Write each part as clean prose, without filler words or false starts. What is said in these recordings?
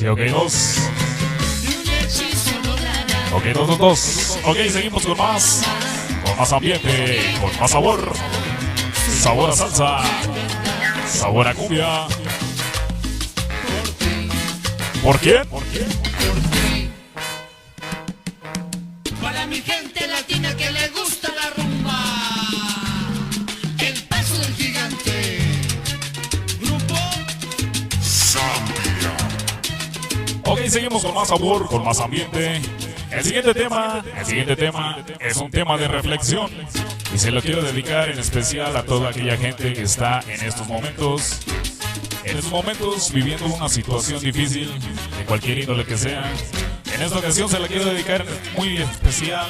Sí, ok, dos. Ok, dos, dos, dos. Ok, seguimos con más. Con más ambiente, con más sabor. Sabor a salsa. Sabor a cumbia. ¿Por quién? ¿Por quién? Para mi gente latina que le gusta la rumba. El paso del gigante. Grupo Zambia. Ok, seguimos con más sabor, con más ambiente. El siguiente tema es un tema de reflexión. Y se lo quiero dedicar en especial a toda aquella gente que está en estos momentos viviendo una situación difícil, de cualquier índole que sea. En esta ocasión se la quiero dedicar muy especial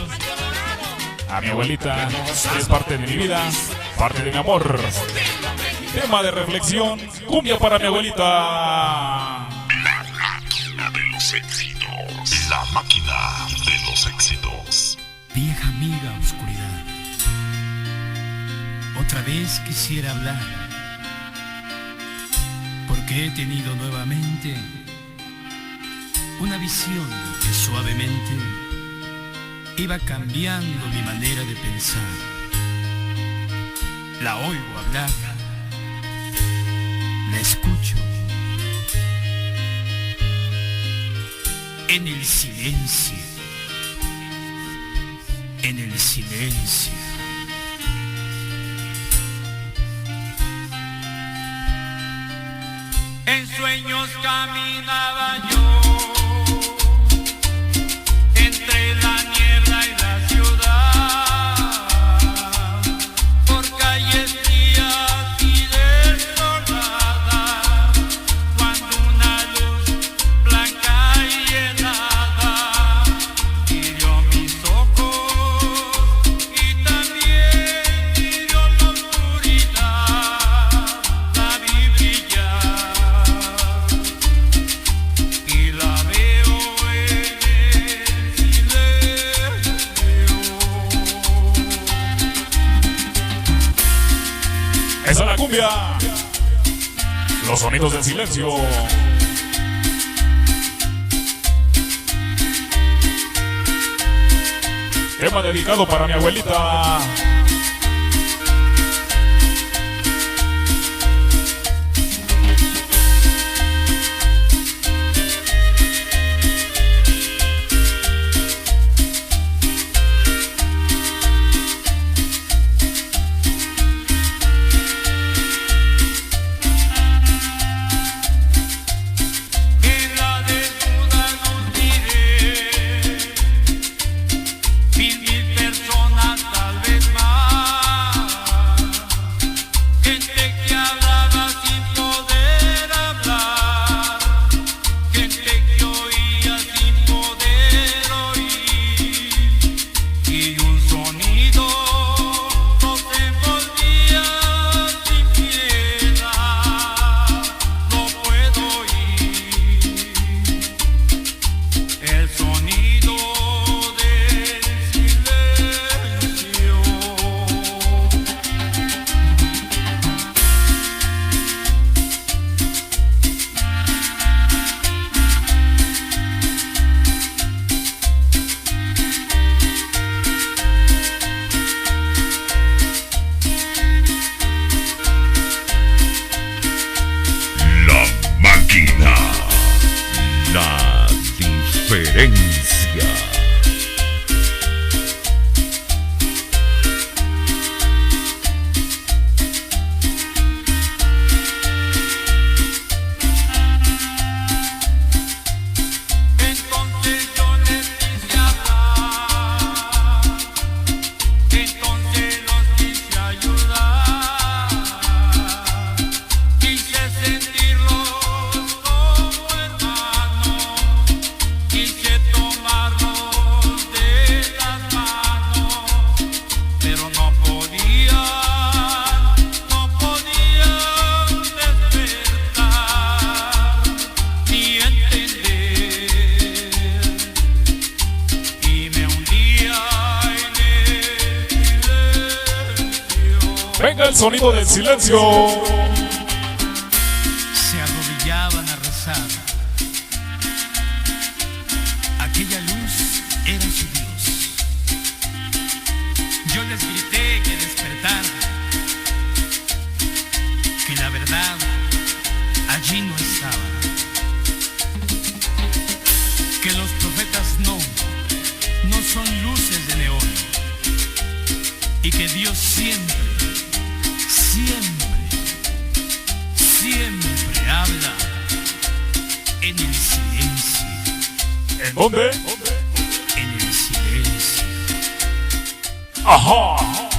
a mi abuelita, que es parte de mi vida, parte de mi amor. Tema de reflexión, cumbia para mi abuelita. La máquina de los éxitos. La máquina de los éxitos. Vieja amiga oscuridad, otra vez quisiera hablar, porque he tenido nuevamente una visión que suavemente iba cambiando mi manera de pensar. La oigo hablar, la escucho en el silencio, en el silencio. En sueños caminaba yo entre la niebla y la ciudad, por calles frías y desoladas, cuando una luz blanca y helada hirió mis ojos y también hirió la oscuridad. La vi brillar y la veo en el silencio. Esa es la cumbia. Los sonidos del silencio. Tema dedicado para mi abuelita. En la desnuda luz miré 1000 personas, tal vez más, gente que hablaba sin poder hablar, gente que oía sin poder oír, y un sonido nos envolvía sin piedad. No puedo oír el sonido del silencio. La máquina. La diferencia. Entonces yo les quise hablar, entonces los quise ayudar, quise sentirlos como hermanos, quise tomarlos de las manos, pero no podían despertar ni entender, y me hundía en el silencio. Venga el sonido del silencio. Se arrodillaban a rezar allí no estaba. Que los profetas no son luces de neón. Y que Dios siempre, siempre, siempre habla en el silencio. ¿En dónde? En el silencio. Ajá.